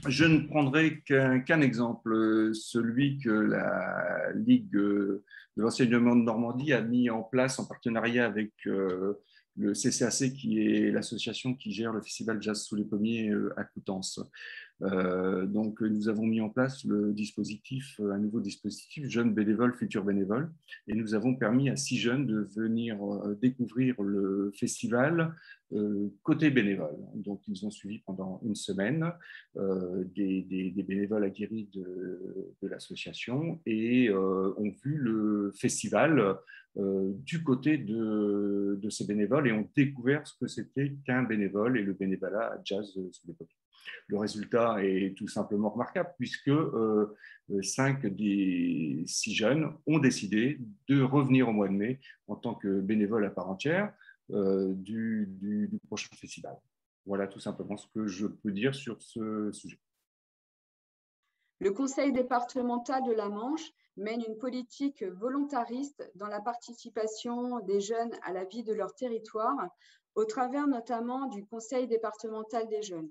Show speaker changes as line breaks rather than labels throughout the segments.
Je ne prendrai qu'un exemple, celui que la Ligue de l'enseignement de Normandie a mis en place en partenariat avec le CCAC, qui est l'association qui gère le festival Jazz sous les pommiers à Coutances. Donc, nous avons mis en place le dispositif, un nouveau dispositif, jeunes bénévoles, futurs bénévoles, et nous avons permis à 6 jeunes de venir découvrir le festival côté bénévole. Donc, ils ont suivi pendant une semaine des bénévoles aguerris de l'association et ont vu le festival du côté de ces bénévoles et ont découvert ce que c'était qu'un bénévole et le bénévolat à Jazz sous les pommiers. Le résultat est tout simplement remarquable puisque 5 des 6 jeunes ont décidé de revenir au mois de mai en tant que bénévoles à part entière du prochain festival. Voilà tout simplement ce que je peux dire sur ce sujet.
Le Conseil départemental de la Manche mène une politique volontariste dans la participation des jeunes à la vie de leur territoire, au travers notamment du Conseil départemental des jeunes.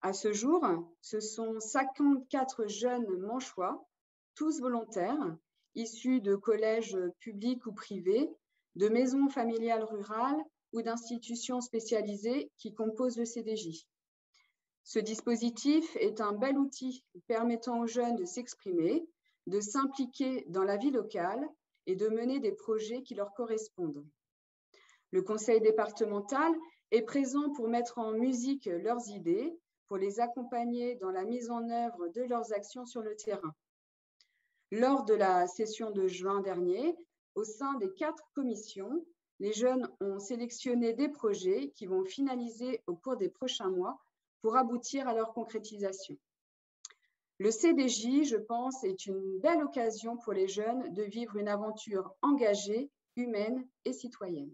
À ce jour, ce sont 54 jeunes manchois, tous volontaires, issus de collèges publics ou privés, de maisons familiales rurales ou d'institutions spécialisées qui composent le CDJ. Ce dispositif est un bel outil permettant aux jeunes de s'exprimer, de s'impliquer dans la vie locale et de mener des projets qui leur correspondent. Le conseil départemental est présent pour mettre en musique leurs idées, pour les accompagner dans la mise en œuvre de leurs actions sur le terrain. Lors de la session de juin dernier, au sein des 4 commissions, les jeunes ont sélectionné des projets qui vont finaliser au cours des prochains mois pour aboutir à leur concrétisation. Le CDJ, je pense, est une belle occasion pour les jeunes de vivre une aventure engagée, humaine et citoyenne.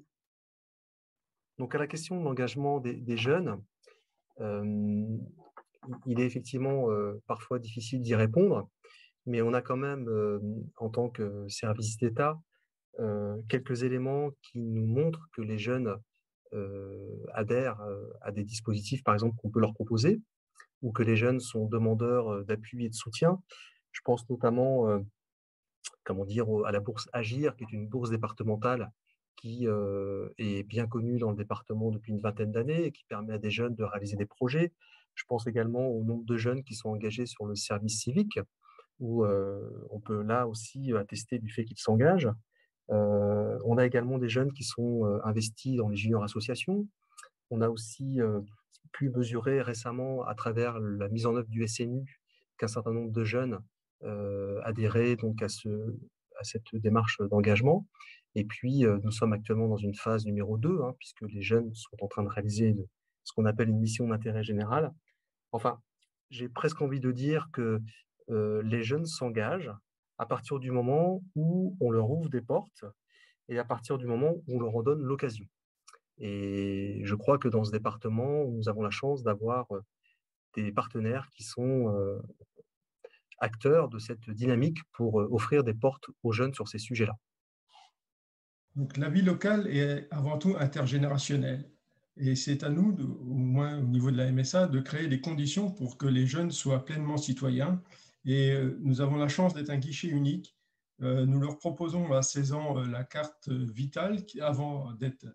Donc, à la question de l'engagement des jeunes, il est effectivement parfois difficile d'y répondre, mais on a quand même, en tant que service d'État, quelques éléments qui nous montrent que les jeunes adhèrent à des dispositifs, par exemple, qu'on peut leur proposer, ou que les jeunes sont demandeurs d'appui et de soutien. Je pense notamment à la bourse Agir, qui est une bourse départementale qui est bien connue dans le département depuis une vingtaine d'années et qui permet à des jeunes de réaliser des projets. Je pense également au nombre de jeunes qui sont engagés sur le service civique, où on peut là aussi attester du fait qu'ils s'engagent. On a également des jeunes qui sont investis dans les juniors associations. On a aussi pu mesurer récemment, à travers la mise en œuvre du SNU, qu'un certain nombre de jeunes adhéraient donc à cette démarche d'engagement. Et puis, nous sommes actuellement dans une phase numéro 2, puisque les jeunes sont en train de réaliser ce qu'on appelle une mission d'intérêt général. Enfin, j'ai presque envie de dire que les jeunes s'engagent à partir du moment où on leur ouvre des portes et à partir du moment où on leur en donne l'occasion. Et je crois que dans ce département, nous avons la chance d'avoir des partenaires qui sont acteurs de cette dynamique pour offrir des portes aux jeunes sur ces sujets-là.
Donc, la vie locale est avant tout intergénérationnelle. Et c'est à nous, au moins au niveau de la MSA, de créer des conditions pour que les jeunes soient pleinement citoyens. Et nous avons la chance d'être un guichet unique. Nous leur proposons à 16 ans la carte vitale avant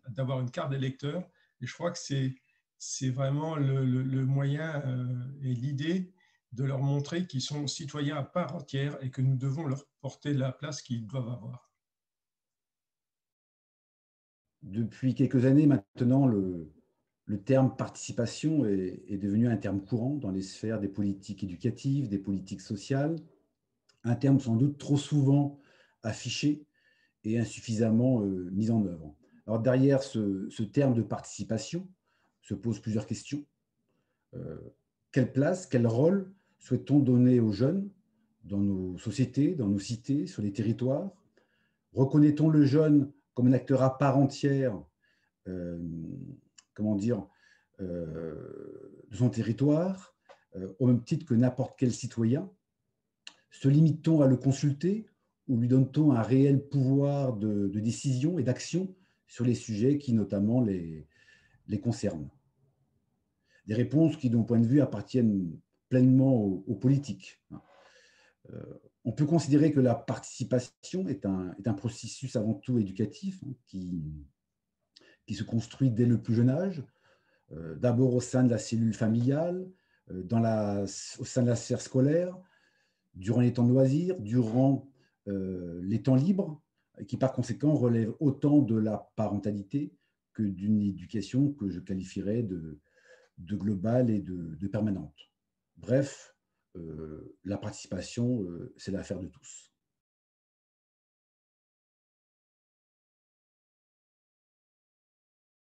d'avoir une carte d'électeur. Et je crois que c'est vraiment le moyen et l'idée de leur montrer qu'ils sont citoyens à part entière et que nous devons leur porter la place qu'ils doivent avoir.
Depuis quelques années maintenant, le terme participation est devenu un terme courant dans les sphères des politiques éducatives, des politiques sociales, un terme sans doute trop souvent affiché et insuffisamment mis en œuvre. Alors derrière ce terme de participation se posent plusieurs questions. Quelle place, quel rôle souhaite-t-on donner aux jeunes dans nos sociétés, dans nos cités, sur les territoires? Reconnaît-on le jeune comme un acteur à part entière de son territoire, au même titre que n'importe quel citoyen? Se limite-t-on à le consulter ou lui donne-t-on un réel pouvoir de décision et d'action sur les sujets qui notamment les concernent? Des réponses qui, de mon point de vue, appartiennent pleinement aux politiques. On peut considérer que la participation est un processus avant tout éducatif, qui se construit dès le plus jeune âge, d'abord au sein de la cellule familiale, au sein de la sphère scolaire, durant les temps de loisirs, durant les temps libres, qui par conséquent relèvent autant de la parentalité que d'une éducation que je qualifierais de globale et de permanente. Bref, la participation, c'est l'affaire de tous.